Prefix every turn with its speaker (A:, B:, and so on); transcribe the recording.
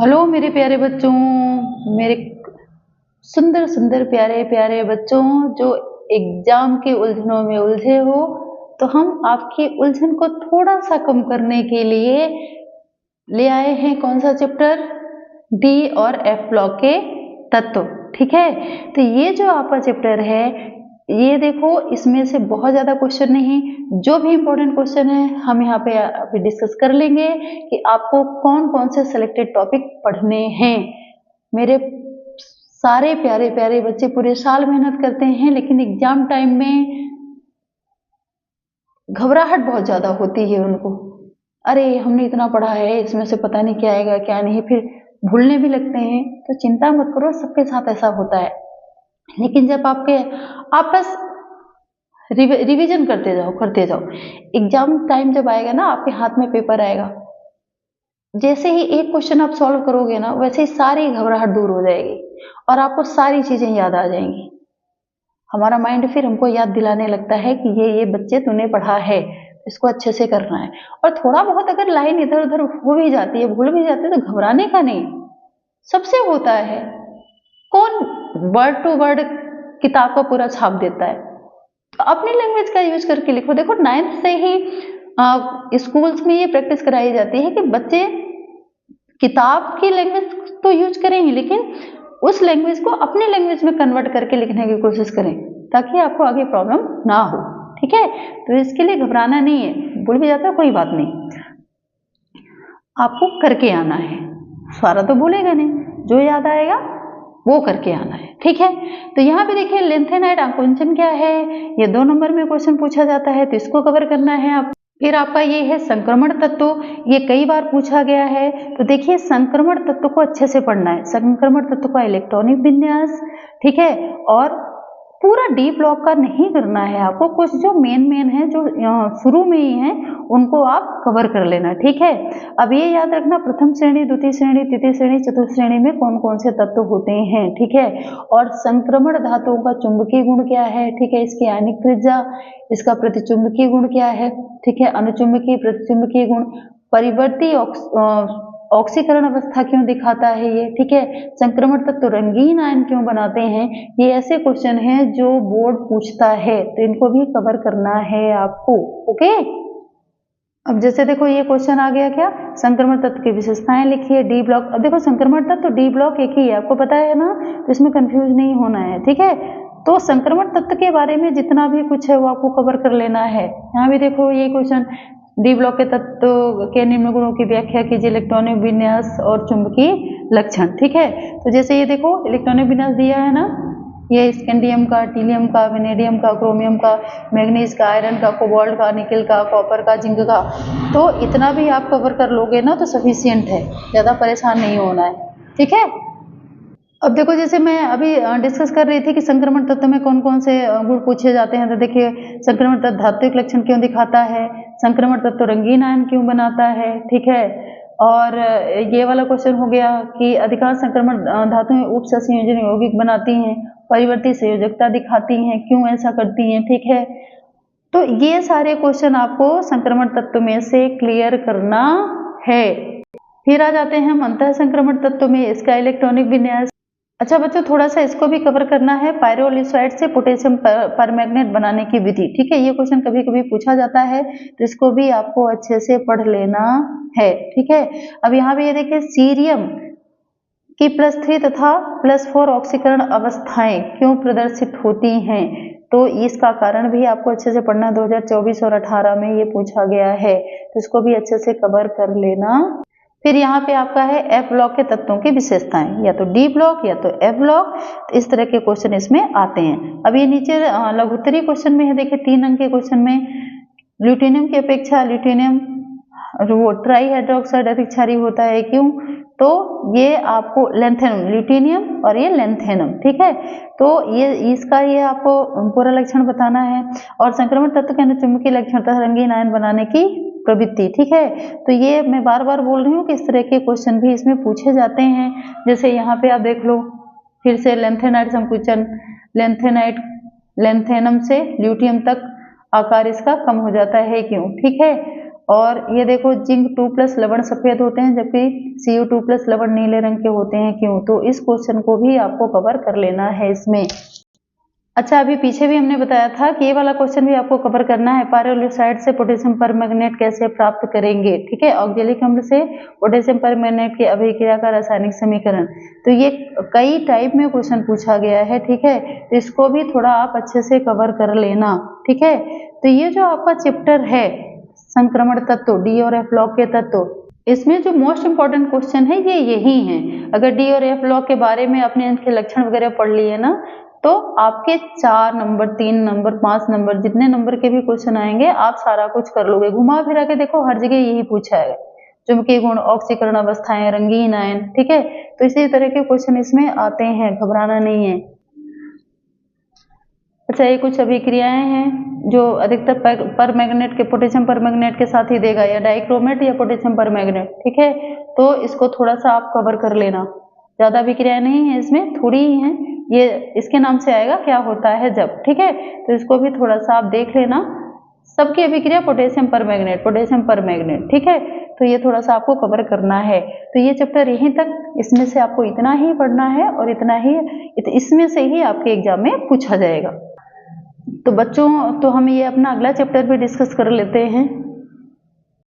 A: Hello मेरे प्यारे बच्चों, मेरे सुंदर सुंदर प्यारे प्यारे बच्चों जो एग्जाम की उलझनों में उलझे हो, तो हम आपकी उलझन को थोड़ा सा कम करने के लिए ले आए हैं कौन सा चैप्टर, डी और एफ ब्लॉक के तत्व। ठीक है, तो ये जो आपका चैप्टर है, ये देखो इसमें से बहुत ज्यादा क्वेश्चन नहीं, जो भी इंपॉर्टेंट क्वेश्चन है हम यहाँ पे अभी डिस्कस कर लेंगे कि आपको कौन कौन से सिलेक्टेड टॉपिक पढ़ने हैं। मेरे सारे प्यारे प्यारे बच्चे पूरे साल मेहनत करते हैं, लेकिन एग्जाम टाइम में घबराहट बहुत ज्यादा होती है उनको। अरे हमने इतना पढ़ा है, इसमें से पता नहीं क्या आएगा क्या नहीं, फिर भूलने भी लगते हैं। तो चिंता मत करो, सबके साथ ऐसा होता है। लेकिन जब आप बस रिवीजन करते जाओ। एग्जाम टाइम जब आएगा ना, आपके हाथ में पेपर आएगा, जैसे ही एक क्वेश्चन आप सॉल्व करोगे ना, वैसे ही सारी घबराहट दूर हो जाएगी और आपको सारी चीजें याद आ जाएंगी। हमारा माइंड फिर हमको याद दिलाने लगता है कि ये बच्चे तूने पढ़ा है, इसको अच्छे से करना है। और थोड़ा बहुत अगर लाइन इधर उधर हो भी जाती है, भूल भी जाती है, तो घबराने का नहीं, सबसे होता है। कौन वर्ड टू वर्ड किताब का पूरा छाप देता है? तो अपनी लैंग्वेज का यूज करके लिखो। देखो 9th से ही स्कूल्स में ये प्रैक्टिस कराई जाती है कि बच्चे किताब की लैंग्वेज तो यूज करें ही, लेकिन उस लैंग्वेज को अपनी लैंग्वेज में कन्वर्ट करके लिखने की कोशिश करें, ताकि आपको आगे प्रॉब्लम ना हो। ठीक है, तो इसके लिए घबराना नहीं है, भूल भी जाता है कोई बात नहीं, आपको करके आना है। सारा तो भूलेगा नहीं, जो याद आएगा वो करके आना है। ठीक है, तो यहाँ पे देखिए लेंथेनाइट आकुंचन क्या है, ये 2 नंबर में क्वेश्चन पूछा जाता है, तो इसको कवर करना है आप। फिर आपका ये है संक्रमण तत्व, ये कई बार पूछा गया है। तो देखिए संक्रमण तत्व को अच्छे से पढ़ना है, संक्रमण तत्व का इलेक्ट्रॉनिक विन्यास। ठीक है, और पूरा डी ब्लॉक का नहीं करना है आपको, कुछ जो मेन है, जो शुरू में ही है, उनको आप कवर कर लेना। ठीक है, अब ये याद रखना प्रथम श्रेणी, द्वितीय श्रेणी, तृतीय श्रेणी, चतुर्थ श्रेणी में कौन कौन से तत्व होते हैं। ठीक है, और संक्रमण धातुओं का चुंबकीय गुण क्या है। ठीक है, इसकी आयनिक त्रिज्या, इसका प्रतिचुंबकीय गुण क्या है। ठीक है, अनुचुंबकीय, प्रतिचुंबकीय गुण, परिवर्ती ऑक्सीकरण अवस्था क्यों दिखाता है ये। ठीक है, संक्रमण तत्व रंगीन आयन क्यों बनाते हैं। ये ऐसे क्वेश्चन हैं जो बोर्ड पूछता है, तो इनको भी कवर करना है आपको। ओके, अब जैसे देखो ये क्वेश्चन आ गया, क्या संक्रमण तत्व की विशेषताएं लिखिए डी ब्लॉक। अब देखो संक्रमण तत्व डी ब्लॉक एक ही है, आपको पता है ना, तो इसमें कंफ्यूज नहीं होना है। ठीक है, तो संक्रमण तत्व के बारे में जितना भी कुछ है वो आपको कवर कर लेना है। यहाँ भी देखो ये क्वेश्चन, डी ब्लॉक के तत्व के निम्न गुणों की व्याख्या कीजिए, इलेक्ट्रॉनिक विन्यास और चुंबकीय लक्षण। ठीक है, तो जैसे ये देखो इलेक्ट्रॉनिक विन्यास दिया है ना, ये स्कैंडियम का, टीलियम का, वेनेडियम का, क्रोमियम का, मैग्नीज का, आयरन का, कोबाल्ट का, निकल का, कॉपर का, जिंक का, तो इतना भी आप कवर कर लोगे ना तो सफिशिएंट है, ज्यादा परेशान नहीं होना है। ठीक है, अब देखो जैसे मैं अभी डिस्कस कर रही थी कि संक्रमण तत्व में कौन कौन से गुण पूछे जाते हैं, तो देखिए संक्रमण तत्व धात्विक लक्षण क्यों दिखाता है, संक्रमण तत्व रंगीन आयन क्यों बनाता है। ठीक है, और ये वाला क्वेश्चन हो गया कि अधिकांश संक्रमण धातुएं उप संयोजन यौगिक बनाती हैं, परिवर्ती संयोजकता दिखाती हैं, क्यों ऐसा करती हैं। ठीक है, तो ये सारे क्वेश्चन आपको संक्रमण तत्व में से क्लियर करना है। फिर आ जाते हैं हम अंतः संक्रमण तत्व में, इसका इलेक्ट्रॉनिक विन्यास। अच्छा बच्चों, थोड़ा सा इसको भी कवर करना है, पायरोलिसाइड से पोटेशियम परमैंगनेट बनाने की विधि। ठीक है, ये क्वेश्चन कभी कभी पूछा जाता है, तो इसको भी आपको अच्छे से पढ़ लेना है। ठीक है, अब यहाँ पे ये देखिए सीरियम की +3 तथा +4 ऑक्सीकरण अवस्थाएं क्यों प्रदर्शित होती हैं, तो इसका कारण भी आपको अच्छे से पढ़ना। 2024 और 18 में ये पूछा गया है, तो इसको भी अच्छे से कवर कर लेना। फिर यहाँ पे आपका है एफ ब्लॉक के तत्वों की विशेषताएं, या तो डी ब्लॉक या तो एफ ब्लॉक, तो इस तरह के क्वेश्चन इसमें आते हैं। अब ये नीचे लघुत्तरी क्वेश्चन में है, देखिए 3 अंक के क्वेश्चन में ल्यूटेनियम की अपेक्षा ल्यूटेनियम वो ट्राई हाइड्रोक्साइड अधिक क्षारीय होता है, क्यों, तो ये आपको लेंथेनम, ल्यूटेनियम और ये लेंथेनम। ठीक है, तो ये इसका ये आपको पूरा लक्षण बताना है। और संक्रमण तत्व के अनुचुंबकीय लक्षण तथा रंगीन आयन बनाने की प्रवृत्ति। ठीक है, तो ये मैं बार बार बोल रही हूँ कि इस तरह के क्वेश्चन भी इसमें पूछे जाते हैं। जैसे यहाँ पे आप देख लो फिर से लेंथेनाइट संकुचन, लेंथेनम से ल्यूटियम तक आकार इसका कम हो जाता है, क्यों। ठीक है, और ये देखो जिंक 2+ लवण सफेद होते हैं जबकि Cu2+ लवण नीले रंग के होते हैं, क्यों? तो इस क्वेश्चन को भी आपको कवर कर लेना है इसमें। अच्छा, अभी पीछे भी हमने बताया था कि ये वाला क्वेश्चन भी आपको कवर करना है, पायरोलुसाइड से पोटेशियम परमैंगनेट कैसे प्राप्त करेंगे, ठीक है, ऑक्जेलिक अम्ल से पोटेशियम परमैंगनेट की अभिक्रिया का रासायनिक समीकरण। तो ये कई टाइप में क्वेश्चन पूछा गया है, ठीक है, तो इसको भी थोड़ा आप अच्छे से कवर कर लेना, ठीक है। तो ये जो आपका चैप्टर है संक्रमण तत्व, डी और एफ लॉग के तत्व, इसमें जो मोस्ट इंपॉर्टेंट क्वेश्चन है ये यही है। अगर डी और एफ लॉग के बारे में आपने इनके लक्षण वगैरह पढ़ लिए ना, तो आपके 4 नंबर, 3 नंबर, 5 नंबर, जितने नंबर के भी क्वेश्चन आएंगे आप सारा कुछ कर लोगे। घुमा फिरा के देखो हर जगह यही पूछा है, चुंबकीय गुण, ऑक्सीकरण अवस्थाएं, रंगीन आयन, ठीक है। तो इसी तरह के क्वेश्चन इसमें आते हैं, घबराना नहीं है। अच्छा, ये कुछ अभिक्रियाएं हैं जो अधिकतर परमैंगनेट के, पोटेशियम परमैंगनेट के साथ ही देगा, या डाइक्रोमेट या पोटेशियम परमैंगनेट, ठीक है। तो इसको थोड़ा सा आप कवर कर लेना, ज्यादा अभिक्रियाएं नहीं है इसमें, थोड़ी ही हैं। ये इसके नाम से आएगा क्या होता है जब, ठीक है। तो इसको भी थोड़ा सा आप देख लेना, सबकी अभिक्रिया पोटेशियम परमैंगनेट, पोटेशियम परमैंगनेट, ठीक है। तो ये थोड़ा सा आपको कवर करना है। तो ये चैप्टर यहीं तक, इसमें से आपको इतना ही पढ़ना है और इतना ही, इसमें से ही आपके एग्जाम में पूछा जाएगा। तो बच्चों, तो हम ये अपना अगला चैप्टर भी डिस्कस कर लेते हैं।